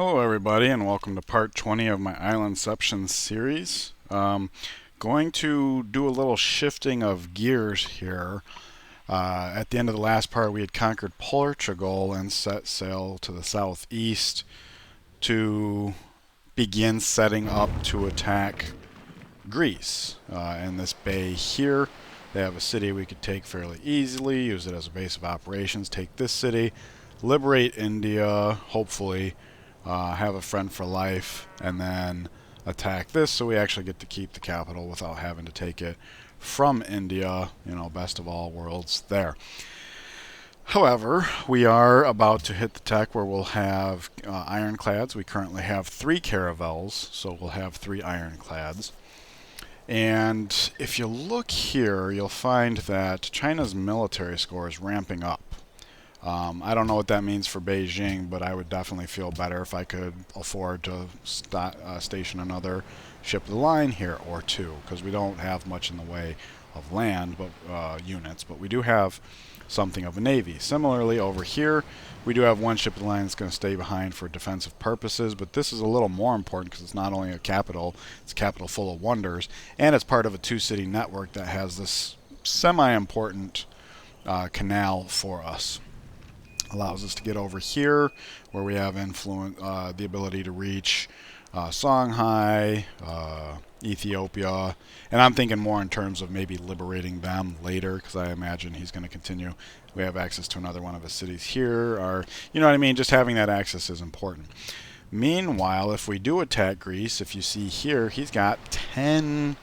Hello everybody and welcome to part 20 of my Islandception series. Going to do a little shifting of gears here. At the end of the last part we had conquered Portugal and set sail to the southeast to begin setting up to attack Greece. In this bay here they have a city we could take fairly easily, use it as a base of operations, take this city, liberate India, hopefully have a friend for life, and then attack this so we actually get to keep the capital without having to take it from India. You know, best of all worlds there. However, we are about to hit the tech where we'll have ironclads. We currently have 3 caravels, so we'll have 3 ironclads. And if you look here, you'll find that China's military score is ramping up. I don't know what that means for Beijing, but I would definitely feel better if I could afford to station another ship of the line here or 2, because we don't have much in the way of land units, but we do have something of a navy. Similarly, over here, we do have 1 ship of the line that's going to stay behind for defensive purposes, but this is a little more important because it's not only a capital, it's a capital full of wonders, and it's part of a 2-city network that has this semi-important canal for us. Allows us to get over here where we have the ability to reach Songhai, Ethiopia, and I'm thinking more in terms of maybe liberating them later, because I imagine he's going to continue. We have access to another one of his cities here, or you know what I mean, just having that access is important. Meanwhile, if we do attack Greece, if you see here, he's got 10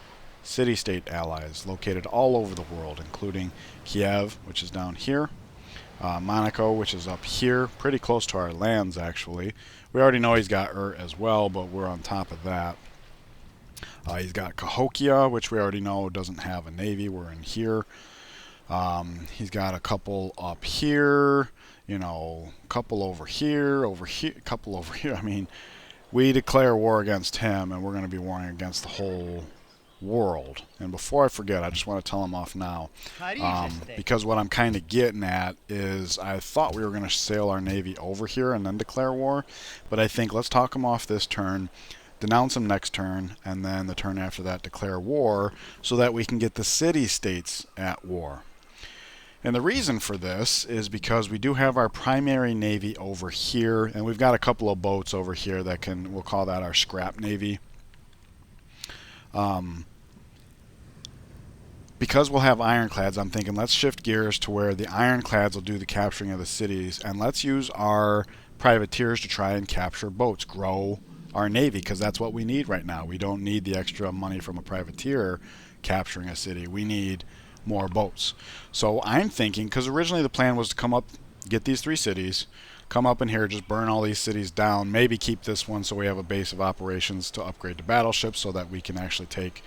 city-state allies located all over the world, including Kiev, which is down here, Monaco, which is up here, pretty close to our lands actually. We already know he's got as well, but we're on top of that. He's got Cahokia, which we already know doesn't have a navy. We're in here. He's got a couple up here, you know, a couple over here, a couple over here. I mean, we declare war against him, and we're going to be warring against the whole world. And before I forget, I just want to tell him off now, because what I'm kind of getting at is I thought we were going to sail our navy over here and then declare war, but I think let's talk him off this turn, denounce him next turn, and then the turn after that declare war so that we can get the city-states at war. And the reason for this is because we do have our primary navy over here, and we've got a couple of boats over here that we'll call that our scrap navy. Because we'll have ironclads, I'm thinking let's shift gears to where the ironclads will do the capturing of the cities, and let's use our privateers to try and capture boats, grow our navy, because that's what we need right now. We don't need the extra money from a privateer capturing a city. We need more boats. So I'm thinking, because originally the plan was to come up, get these 3 cities, come up in here, just burn all these cities down, maybe keep this one so we have a base of operations to upgrade to battleships so that we can actually take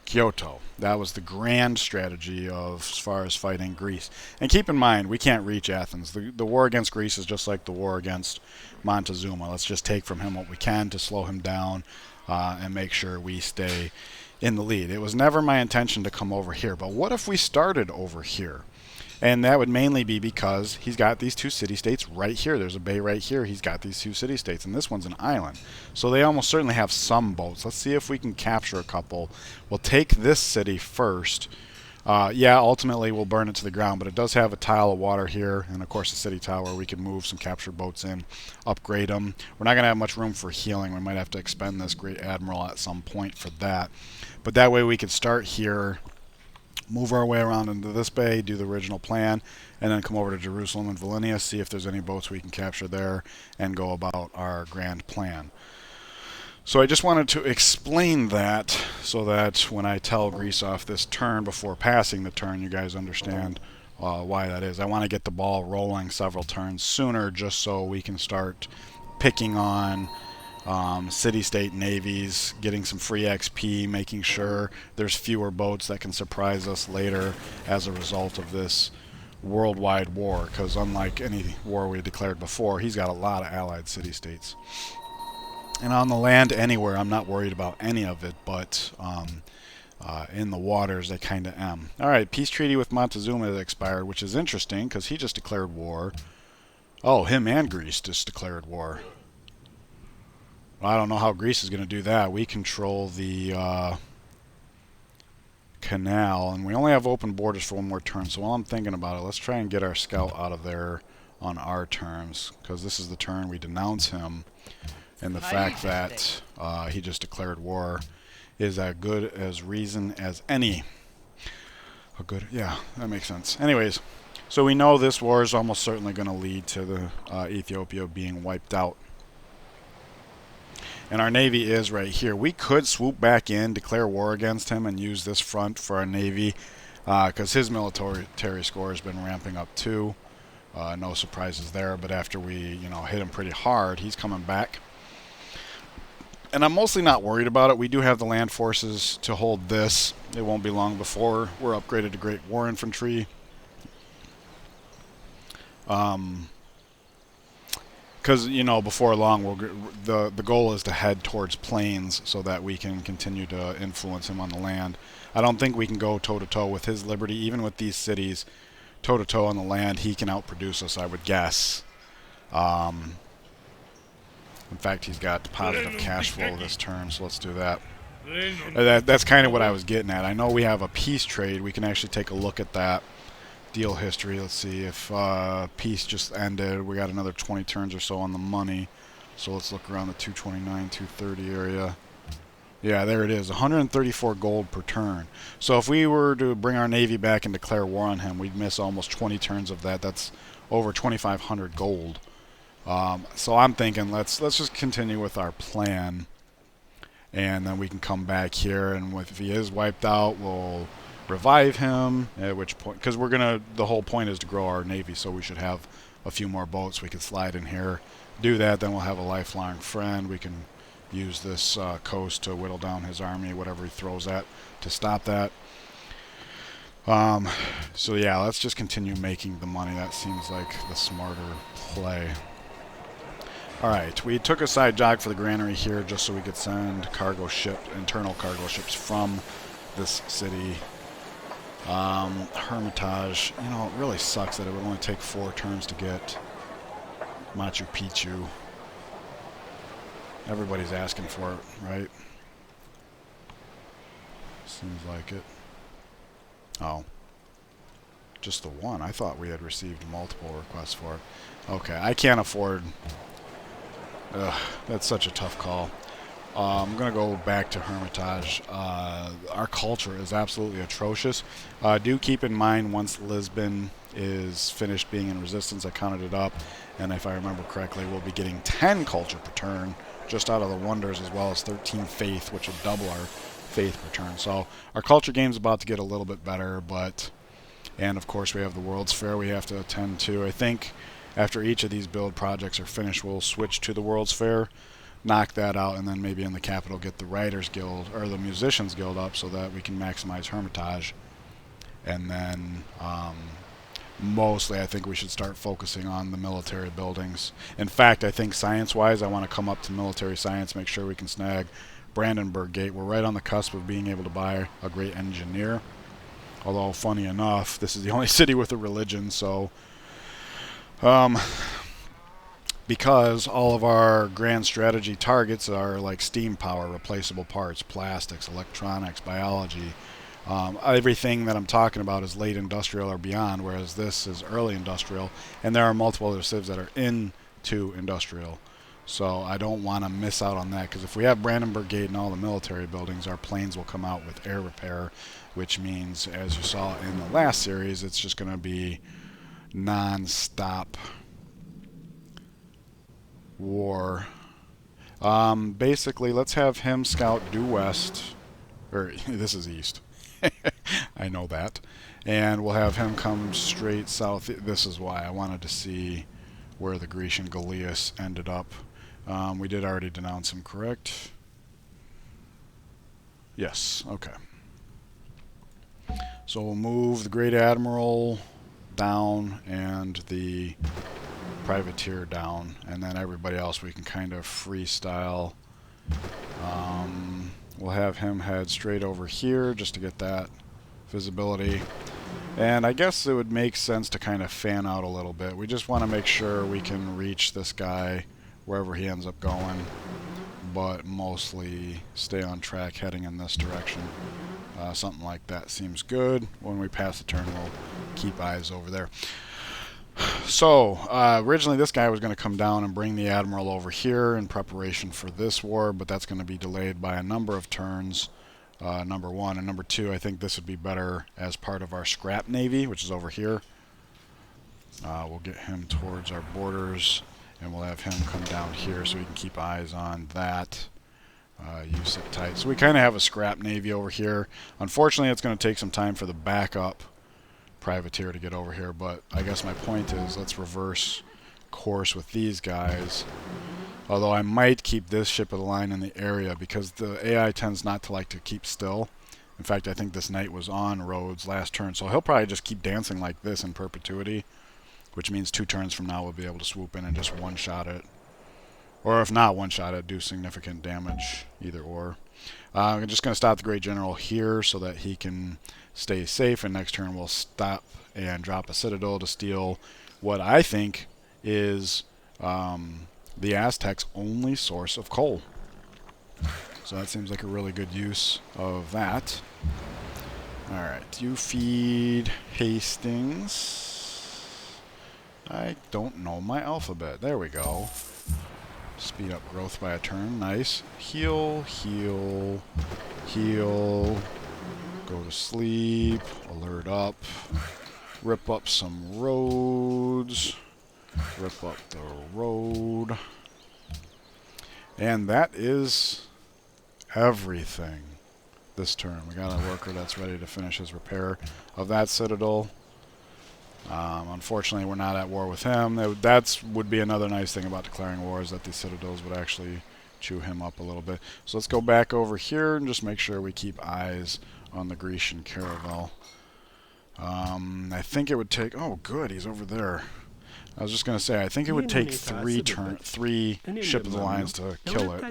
Kyoto. That was the grand strategy as far as fighting Greece. And keep in mind, we can't reach Athens. The war against Greece is just like the war against Montezuma. Let's just take from him what we can to slow him down and make sure we stay in the lead. It was never my intention to come over here, but what if we started over here? And that would mainly be because he's got these 2 city-states right here. There's a bay right here. He's got these 2 city-states, and this one's an island. So they almost certainly have some boats. Let's see if we can capture a couple. We'll take this city first. Yeah, ultimately we'll burn it to the ground, but it does have a tile of water here, and of course a city tower. We can move some captured boats in, upgrade them. We're not going to have much room for healing. We might have to expend this great admiral at some point for that. But that way we could start here, move our way around into this bay, do the original plan, and then come over to Jerusalem and Volhynia, see if there's any boats we can capture there, and go about our grand plan. So I just wanted to explain that so that when I tell Greece off this turn before passing the turn, you guys understand why that is. I want to get the ball rolling several turns sooner just so we can start picking on city-state navies, getting some free XP, making sure there's fewer boats that can surprise us later as a result of this worldwide war, because unlike any war we declared before, he's got a lot of allied city-states. And on the land anywhere, I'm not worried about any of it, but in the waters they kind of am. Alright, peace treaty with Montezuma has expired, which is interesting because he just declared war. Oh, him and Greece just declared war. I don't know how Greece is going to do that. We control the canal, and we only have open borders for one more turn. So while I'm thinking about it, let's try and get our scout out of there on our terms, because this is the turn we denounce him, and the fact that he just declared war is as good as reason as any. Yeah, that makes sense. Anyways, so we know this war is almost certainly going to lead to the Ethiopia being wiped out. And our navy is right here. We could swoop back in, declare war against him, and use this front for our navy, because his military score has been ramping up too. No surprises there, but after we, hit him pretty hard, he's coming back. And I'm mostly not worried about it. We do have the land forces to hold this. It won't be long before we're upgraded to Great War Infantry. Because, before long, the goal is to head towards plains so that we can continue to influence him on the land. I don't think we can go toe-to-toe with his liberty. Even with these cities, toe-to-toe on the land, he can outproduce us, I would guess. In fact, he's got positive cash flow this turn, so let's do that. That's kind of what I was getting at. I know we have a peace trade. We can actually take a look at that. Deal history. Let's see if peace just ended. We got another 20 turns or so on the money. So let's look around the 229, 230 area. Yeah, there it is. 134 gold per turn. So if we were to bring our navy back and declare war on him, we'd miss almost 20 turns of that. That's over 2,500 gold. So I'm thinking let's just continue with our plan, and then we can come back here, and if he is wiped out, we'll revive him, at which point, because the whole point is to grow our navy, so we should have a few more boats we could slide in here. Do that, then we'll have a lifelong friend. We can use this coast to whittle down his army, whatever he throws at, to stop that. So yeah, let's just continue making the money. That seems like the smarter play. Alright, we took a side jog for the granary here just so we could send internal cargo ships from this city. Hermitage, it really sucks that it would only take 4 turns to get Machu Picchu. Everybody's asking for it, right? Seems like it. Oh. Just the one. I thought we had received multiple requests for it. Okay, I can't afford... Ugh, that's such a tough call. I'm going to go back to Hermitage. Our culture is absolutely atrocious. Do keep in mind, once Lisbon is finished being in resistance, I counted it up, and if I remember correctly, we'll be getting 10 culture per turn, just out of the wonders, as well as 13 faith, which will double our faith per turn. So our culture game's about to get a little bit better, and of course we have the World's Fair we have to attend to. I think after each of these build projects are finished, we'll switch to the World's Fair, knock that out, and then maybe in the capital get the Writers Guild or the Musicians Guild up so that we can maximize Hermitage. And then mostly I think we should start focusing on the military buildings. In fact, I think science-wise, I want to come up to military science, make sure we can snag Brandenburg Gate. We're right on the cusp of being able to buy a great engineer. Although, funny enough, this is the only city with a religion, so... because all of our grand strategy targets are like steam power, replaceable parts, plastics, electronics, biology. Everything that I'm talking about is late industrial or beyond, whereas this is early industrial, and there are multiple other civs that are into industrial. So I don't want to miss out on that, because if we have Brandenburg Gate and all the military buildings, our planes will come out with air repair, which means, as you saw in the last series, it's just going to be non-stop war. Basically, let's have him scout due west, or this is east. I know that. And we'll have him come straight south. This is why I wanted to see where the Grecian Galeas ended up. We did already denounce him, correct? Yes, okay. So we'll move the Great Admiral down and the privateer down, and then everybody else we can kind of freestyle. We'll have him head straight over here just to get that visibility. And I guess it would make sense to kind of fan out a little bit. We just want to make sure we can reach this guy wherever he ends up going but mostly stay on track heading in this direction. Something like that seems good. When we pass the turn, we'll keep eyes over there. So, originally this guy was going to come down and bring the Admiral over here in preparation for this war, but that's going to be delayed by a number of turns, number one. And number two, I think this would be better as part of our scrap navy, which is over here. We'll get him towards our borders, and we'll have him come down here so we can keep eyes on that. You sit tight. So we kind of have a scrap navy over here. Unfortunately, it's going to take some time for the backup privateer to get over here, but I guess my point is let's reverse course with these guys. Although I might keep this ship of the line in the area because the AI tends not to like to keep still. In fact, I think this knight was on Rhodes last turn, so he'll probably just keep dancing like this in perpetuity, which means 2 turns from now we'll be able to swoop in and just one-shot it. Or if not one-shot it, do significant damage, either or. I'm just going to stop the Great General here so that he can stay safe, and next turn we'll stop and drop a Citadel to steal what I think is the Aztecs' only source of coal. So that seems like a really good use of that. Alright, you feed Hastings. I don't know my alphabet. There we go. Speed up growth by a turn. Nice. Heal, heal, heal. Go to sleep. Alert up. Rip up some roads. Rip up the road. And that is everything this turn. We got a worker that's ready to finish his repair of that citadel. Unfortunately, we're not at war with him. That would be another nice thing about declaring war, is that these citadels would actually chew him up a little bit. So let's go back over here and just make sure we keep eyes on the Grecian caravel. I think it would take... Oh, good, he's over there. I was just going to say, I think it would take 3 ship of the lines to kill it.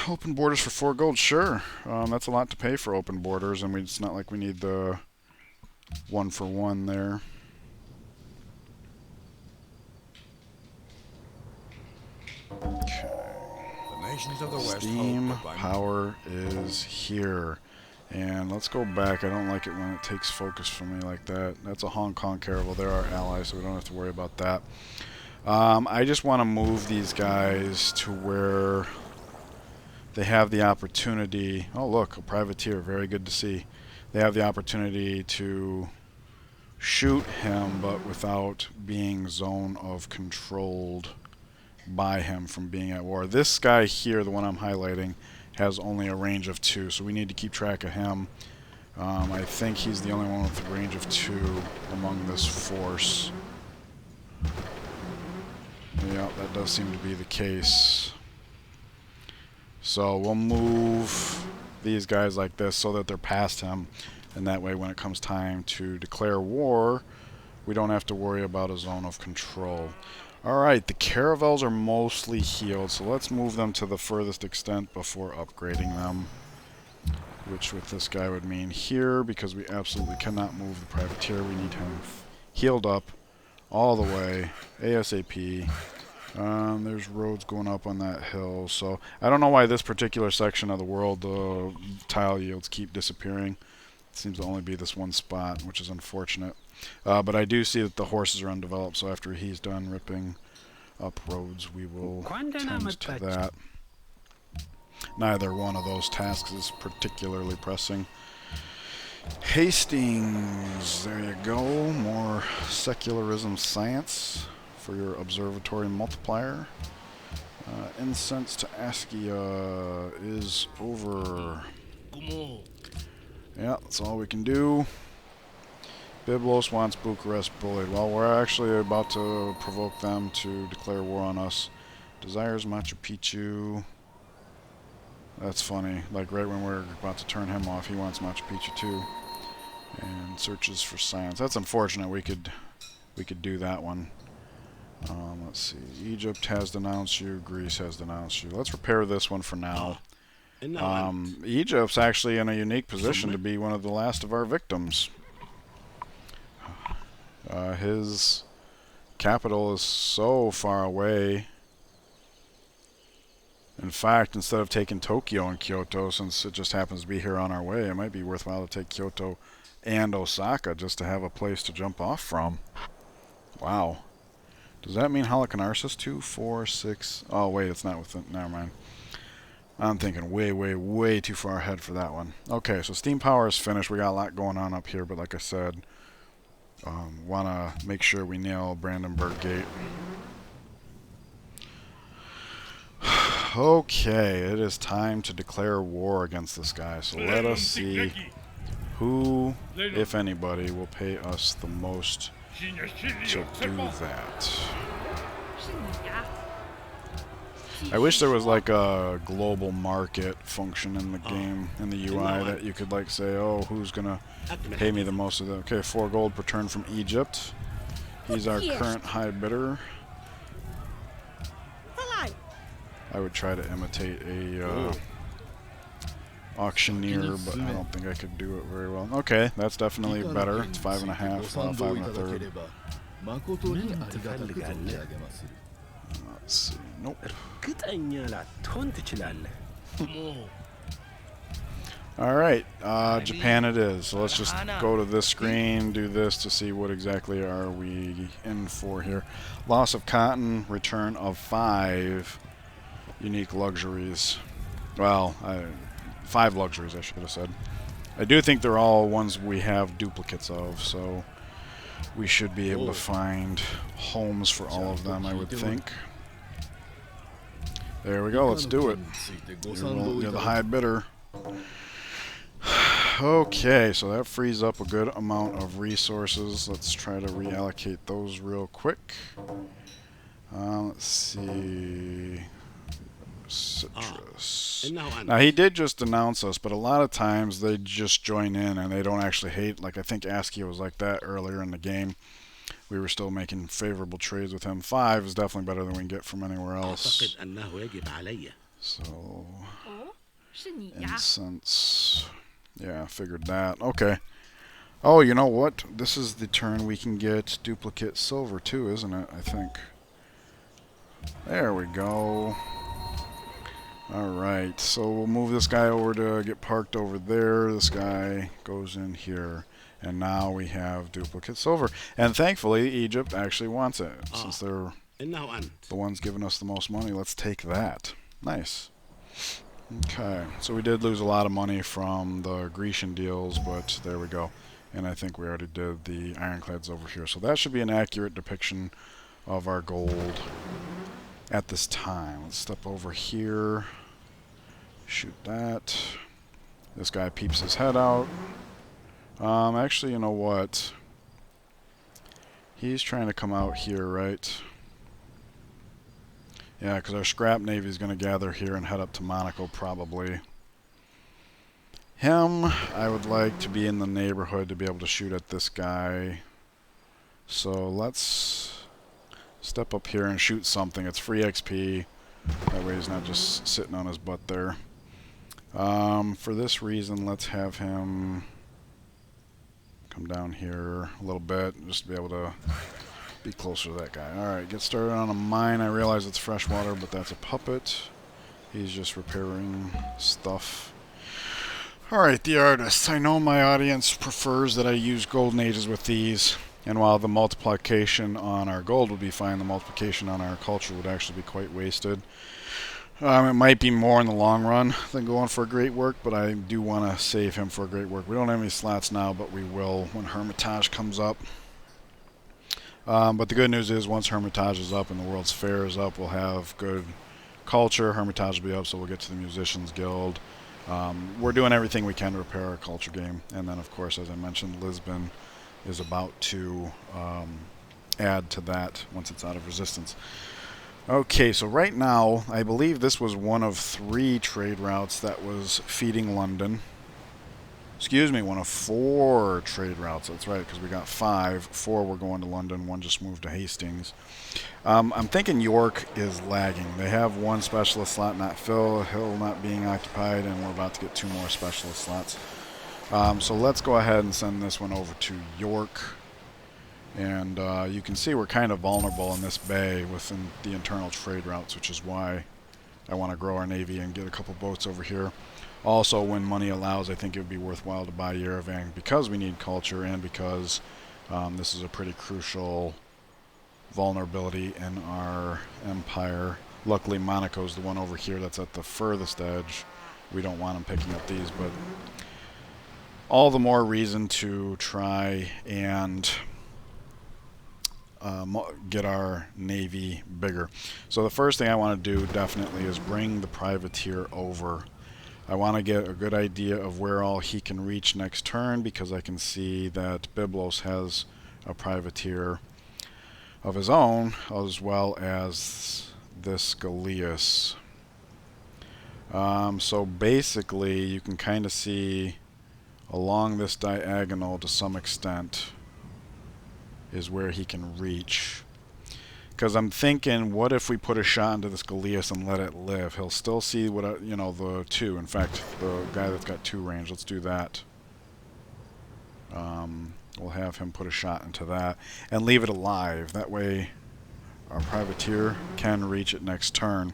Open borders for 4 gold, sure. That's a lot to pay for open borders, and it's not like we need the 1-for-1 there. Okay. Steam power is here. And let's go back. I don't like it when it takes focus from me like that. That's a Hong Kong caravel. They're our allies, so we don't have to worry about that. I just want to move these guys to where they have the opportunity. Oh, look, a privateer. Very good to see. They have the opportunity to shoot him, but without being zone of controlled by him from being at war. This guy here, the one I'm highlighting, has only a range of 2, so we need to keep track of him. I think he's the only one with a range of 2 among this force. Yeah, that does seem to be the case. So we'll move these guys like this so that they're past him, and that way when it comes time to declare war, we don't have to worry about a zone of control. Alright, the caravels are mostly healed, so let's move them to the furthest extent before upgrading them. Which with this guy would mean here, because we absolutely cannot move the privateer. We need him healed up all the way, ASAP. There's roads going up on that hill, so I don't know why this particular section of the world, the tile yields keep disappearing. It seems to only be this one spot, which is unfortunate. But I do see that the horses are undeveloped, so after he's done ripping up roads, we will tend to that. Neither one of those tasks is particularly pressing. Hastings, there you go. More secularism science for your observatory multiplier. Incense to Askia is over. Yeah, that's all we can do. Byblos wants Bucharest bullied. Well, we're actually about to provoke them to declare war on us. Desires Machu Picchu. That's funny. Like right when we're about to turn him off, he wants Machu Picchu too. And searches for science. That's unfortunate. We could do that one. Let's see. Egypt has denounced you. Greece has denounced you. Let's repair this one for now. Egypt's actually in a unique position to be one of the last of our victims. His capital is so far away In fact, instead of taking Tokyo and Kyoto, since it just happens to be here on our way, it might be worthwhile to take Kyoto and Osaka just to have a place to jump off from. Wow. Does that mean Halicarnassus? 2, 4, 6... Oh, wait, it's not within... Never mind. I'm thinking way, way, way too far ahead for that one. Okay, so steam power is finished. We got a lot going on up here, but like I said, want to make sure we nail Brandenburg Gate. Okay, it is time to declare war against this guy. So let us see who, if anybody, will pay us the most to do that. I wish there was like a global market function in the game, in the UI, that you could like say, oh, who's gonna pay me the most of that? Okay, 4 gold per turn from Egypt. He's our current high bidder. I would try to imitate a auctioneer, but I don't think I could do it very well. Okay, that's definitely better. It's 5.5, 5 1/3. Let's see. Nope. Alright, Japan it is. So let's just go to this screen, do this to see what exactly are we in for here. Loss of cotton, return of 5 unique luxuries. Well, 5 luxuries, I should have said. I do think they're all ones we have duplicates of, so we should be able to find homes for all of them, I would think. There we go, let's do it. You're the high bidder. Okay, so that frees up a good amount of resources. Let's try to reallocate those real quick. Let's see... Citrus. Now he did just denounce us, but a lot of times they just join in and they don't actually hate. Like I think ASCII was like that earlier in the game. We were still making favorable trades with him. 5 is definitely better than we can get from anywhere else. So incense. Yeah, figured that. Okay. Oh, you know what? This is the turn we can get duplicate silver too, isn't it? I think. There we go. Alright, so we'll move this guy over to get parked over there. This guy goes in here. And now we have duplicate silver. And thankfully, Egypt actually wants it. Since they're the ones giving us the most money, let's take that. Nice. Okay, so we did lose a lot of money from the Grecian deals, but there we go. And I think we already did the ironclads over here. So that should be an accurate depiction of our gold at this time. Let's step over here. Shoot that. This guy peeps his head out. Actually, you know what? He's trying to come out here, right? Yeah, because our scrap navy is going to gather here and head up to Monaco, probably. Him, I would like to be in the neighborhood to be able to shoot at this guy. So let's step up here and shoot something. It's free XP. That way he's not just sitting on his butt there. For this reason, let's have him come down here a little bit just to be able to be closer to that guy. Alright, get started on a mine. I realize it's freshwater, but that's a puppet. He's just repairing stuff. Alright, the artists. I know my audience prefers that I use golden ages with these. And while the multiplication on our gold would be fine, the multiplication on our culture would actually be quite wasted. It might be more in the long run than going for a great work, but I do want to save him for a great work. We don't have any slots now, but we will when Hermitage comes up. But the good news is once Hermitage is up and the World's Fair is up, we'll have good culture. Hermitage will be up, so we'll get to the Musicians Guild. We're doing everything we can to repair our culture game. And then, of course, as I mentioned, Lisbon is about to add to that once it's out of resistance. Okay, so right now, I believe this was one of 3 trade routes that was feeding London. Excuse me, one of 4 trade routes. That's right, because we got 5. 4 were going to London, 1 just moved to Hastings. I'm thinking York is lagging. They have 1 specialist slot not filled, Hill not being occupied, and we're about to get 2 more specialist slots. So let's go ahead and send this one over to York. And you can see we're kind of vulnerable in this bay within the internal trade routes, which is why I want to grow our navy and get a couple boats over here. Also, when money allows, I think it would be worthwhile to buy Yerevan because we need culture and because this is a pretty crucial vulnerability in our empire. Luckily, Monaco's the one over here that's at the furthest edge. We don't want them picking up these, but all the more reason to try and get our navy bigger. So the first thing I want to do definitely is bring the privateer over. I want to get a good idea of where all he can reach next turn because I can see that Byblos has a privateer of his own as well as this Galeas. So basically you can kind of see along this diagonal to some extent is where he can reach. Because I'm thinking, what if we put a shot into this Galeas and let it live? He'll still see what the 2. In fact, the guy that's got 2 range. Let's do that. We'll have him put a shot into that and leave it alive. That way, our privateer can reach it next turn.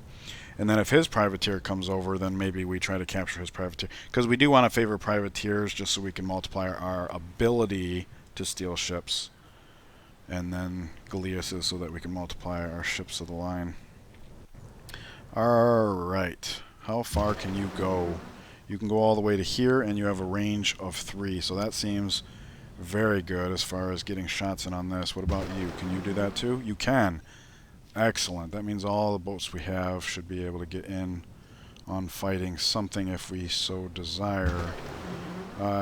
And then if his privateer comes over, then maybe we try to capture his privateer. Because we do want to favor privateers just so we can multiply our ability to steal ships. And then Galeas so that we can multiply our ships of the line. Alright. How far can you go? You can go all the way to here, and you have a range of 3. So that seems very good as far as getting shots in on this. What about you? Can you do that too? You can. Excellent. That means all the boats we have should be able to get in on fighting something if we so desire.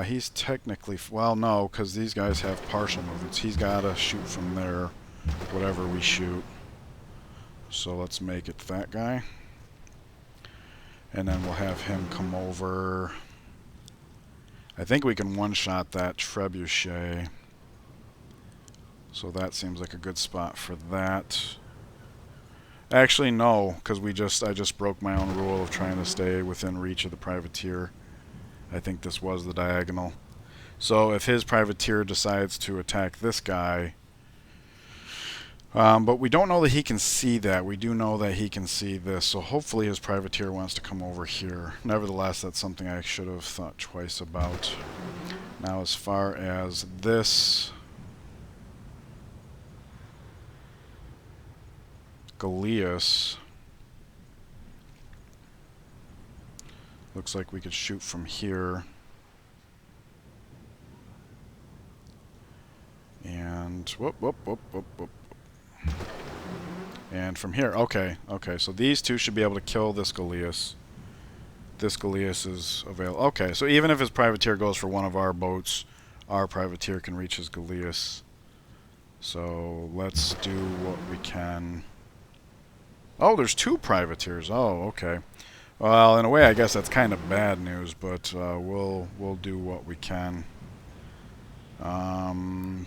He's technically... Well, no, because these guys have partial movements. He's got to shoot from there, whatever we shoot. So let's make it that guy. And then we'll have him come over. I think we can one-shot that trebuchet. So that seems like a good spot for that. Actually, no, because I just broke my own rule of trying to stay within reach of the privateer. I think this was the diagonal. So if his privateer decides to attack this guy, but we don't know that he can see that. We do know that he can see this. So hopefully his privateer wants to come over here. Nevertheless, that's something I should have thought twice about. Now, as far as this Galeas, looks like we could shoot from here. And whoop, whoop, whoop, whoop, whoop. And from here, okay, so these 2 should be able to kill this Galeas. This Galeas is available. Okay, so even if his privateer goes for one of our boats, our privateer can reach his Galeas. So let's do what we can. Oh, there's 2 privateers. Oh, okay. Well, in a way, I guess that's kind of bad news, but we'll do what we can.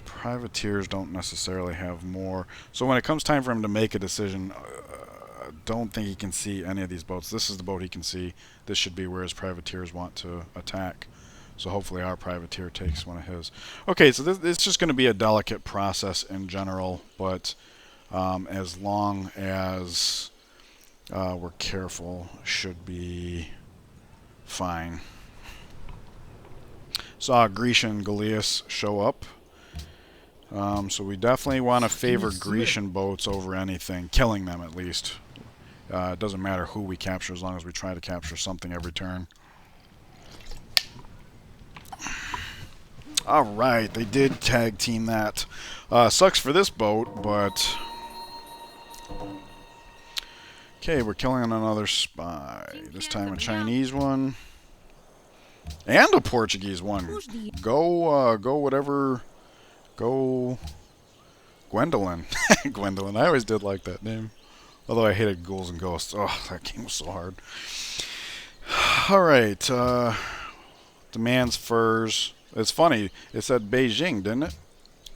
Privateers don't necessarily have more. So when it comes time for him to make a decision, I don't think he can see any of these boats. This is the boat he can see. This should be where his privateers want to attack. So hopefully our privateer takes one of his. Okay, so it's just going to be a delicate process in general, but as long as we're careful, should be fine. Saw Grecian Galeas show up. So we definitely want to favor Grecian boats over anything, killing them at least. It doesn't matter who we capture as long as we try to capture something every turn. Alright, they did tag team that. Sucks for this boat, but... Okay, we're killing another spy. This time a Chinese one. And a Portuguese one. Go whatever... Go... Gwendolyn. Gwendolyn. I always did like that name. Although I hated Ghouls and Ghosts. Oh, that game was so hard. Alright, demands furs. It's funny, it said Beijing, didn't it?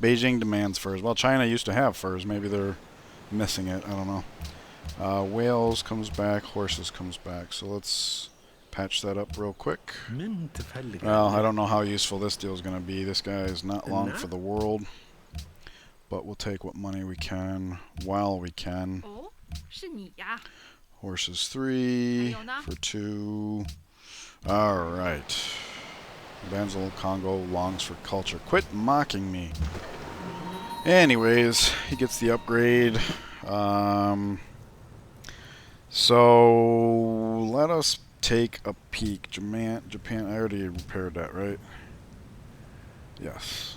Beijing demands furs. Well, China used to have furs. Maybe they're missing it. I don't know. Whales comes back. Horses comes back. So let's patch that up real quick. Well, I don't know how useful this deal is going to be. This guy is not long for the world. But we'll take what money we can while we can. Horses 3 for 2. Alright. Banzel Congo longs for culture. Quit mocking me. Anyways, he gets the upgrade. So let us take a peek. Japan, I already repaired that, right? Yes.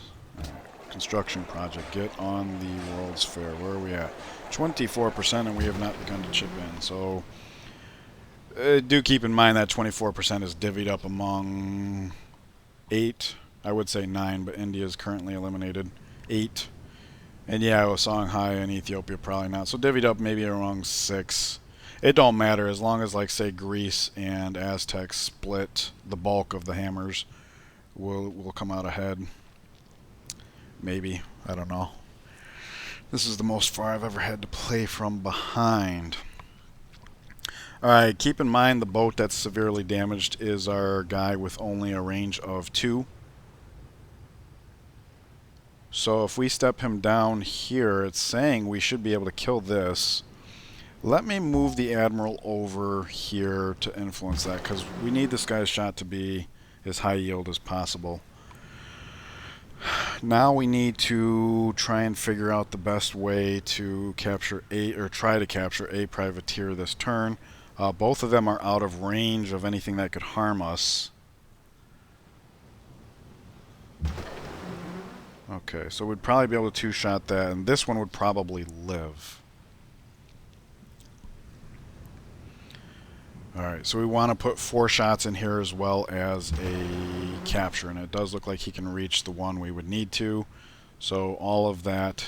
Construction project. Get on the World's Fair. Where are we at? 24%, and we have not begun to chip in. So do keep in mind that 24% is divvied up among 8. I would say 9, but India is currently eliminated. 8. And yeah, Shanghai and Ethiopia probably not. So divvied up maybe among 6. It don't matter as long as, like, say, Greece and Aztecs split the bulk of the hammers. We'll come out ahead. Maybe. I don't know. This is the most far I've ever had to play from behind. Alright, keep in mind the boat that's severely damaged is our guy with only a range of 2. So if we step him down here, it's saying we should be able to kill this. Let me move the Admiral over here to influence that, because we need this guy's shot to be as high yield as possible. Now we need to try and figure out the best way to capture try to capture a privateer this turn. Both of them are out of range of anything that could harm us. Okay, so we'd probably be able to two-shot that, and this one would probably live. Alright, so we want to put 4 shots in here as well as a capture, and it does look like he can reach the one we would need to. So all of that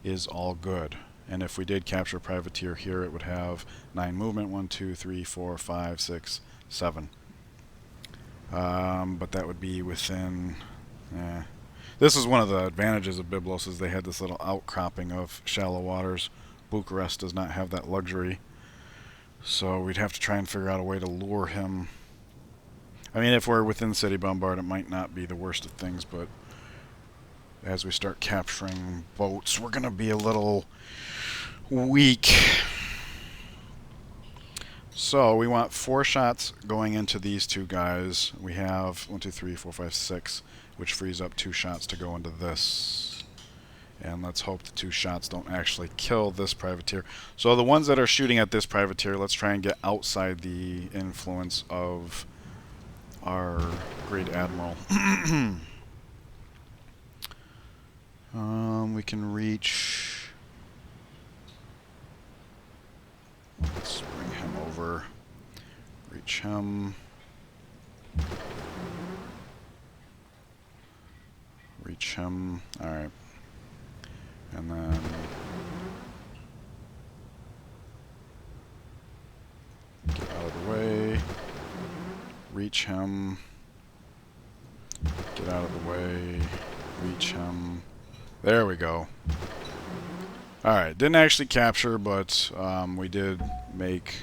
is all good. And if we did capture a privateer here, it would have 9 movement. 1, 2, 3, 4, 5, 6, 7. But that would be within... This is one of the advantages of Byblos, is they had this little outcropping of shallow waters. Bucharest does not have that luxury. So we'd have to try and figure out a way to lure him. I mean, if we're within city bombard, it might not be the worst of things, but as we start capturing boats, we're going to be a little weak. So we want 4 shots going into these 2 guys. We have 1, 2, 3, 4, 5, 6, which frees up 2 shots to go into this. And let's hope the 2 shots don't actually kill this privateer. So the ones that are shooting at this privateer, let's try and get outside the influence of our Great Admiral. We can reach... Let's bring him over. Reach him. Reach him. Alright. And then get out of the way, reach him, get out of the way, reach him. There we go. Alright, didn't actually capture, but we did make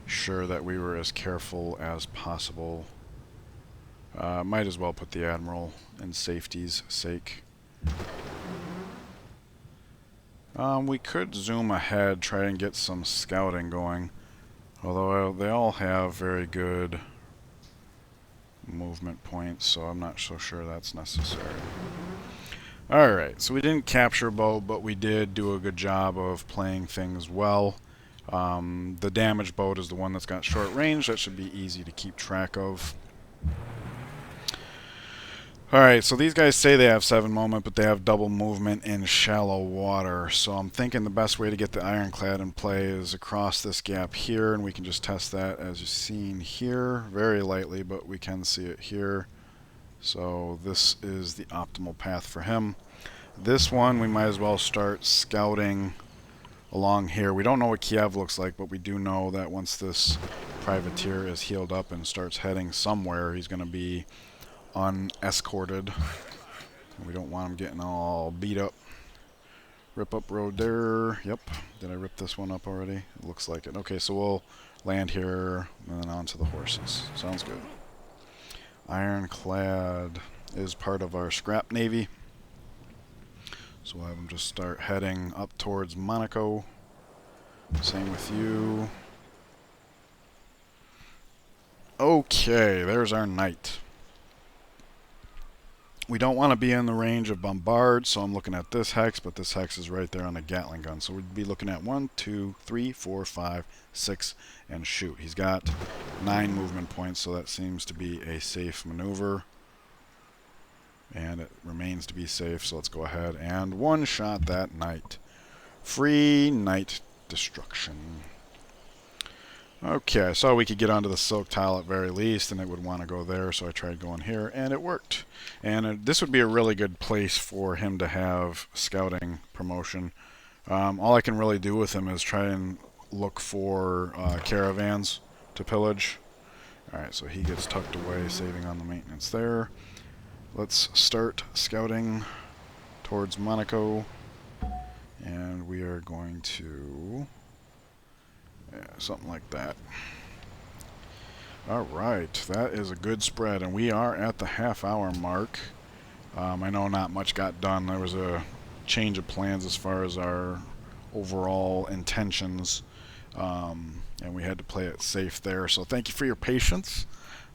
sure that we were as careful as possible. Might as well put the Admiral in safety's sake. We could zoom ahead, try and get some scouting going. Although they all have very good movement points, so I'm not so sure that's necessary. Alright, so we didn't capture a boat, but we did do a good job of playing things well. The damaged boat is the one that's got short range. That should be easy to keep track of. Alright, so these guys say they have 7 moment, but they have double movement in shallow water. So I'm thinking the best way to get the Ironclad in play is across this gap here, and we can just test that as you've seen here. Very lightly, but we can see it here. So this is the optimal path for him. This one, we might as well start scouting along here. We don't know what Kiev looks like, but we do know that once this privateer is healed up and starts heading somewhere, he's going to be unescorted. We don't want him getting all beat up. Rip up road there. Yep. Did I rip this one up already? It looks like it. Okay, so we'll land here and then onto the horses. Sounds good. Ironclad is part of our scrap navy. So we'll have them just start heading up towards Monaco. Same with you. Okay, there's our knight. We don't want to be in the range of bombard, so I'm looking at this hex, but this hex is right there on the Gatling gun. So we'd be looking at 1, 2, 3, 4, 5, 6, and shoot. He's got 9 movement points, so that seems to be a safe maneuver. And it remains to be safe, so let's go ahead and one-shot that knight. Free knight destruction. Okay, I saw we could get onto the silk tile at very least, and it would want to go there, so I tried going here, and it worked. And this would be a really good place for him to have scouting promotion. All I can really do with him is try and look for caravans to pillage. Alright, so he gets tucked away, saving on the maintenance there. Let's start scouting towards Monaco, and we are going to... yeah, something like that. Alright, that is a good spread, and we are at the half-hour mark. I know not much got done. There was a change of plans as far as our overall intentions, and we had to play it safe there. So thank you for your patience.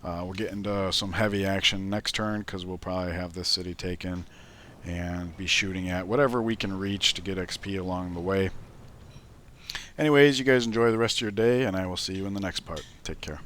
We'll get into some heavy action next turn, because we'll probably have this city taken and be shooting at whatever we can reach to get XP along the way. Anyways, you guys enjoy the rest of your day, and I will see you in the next part. Take care.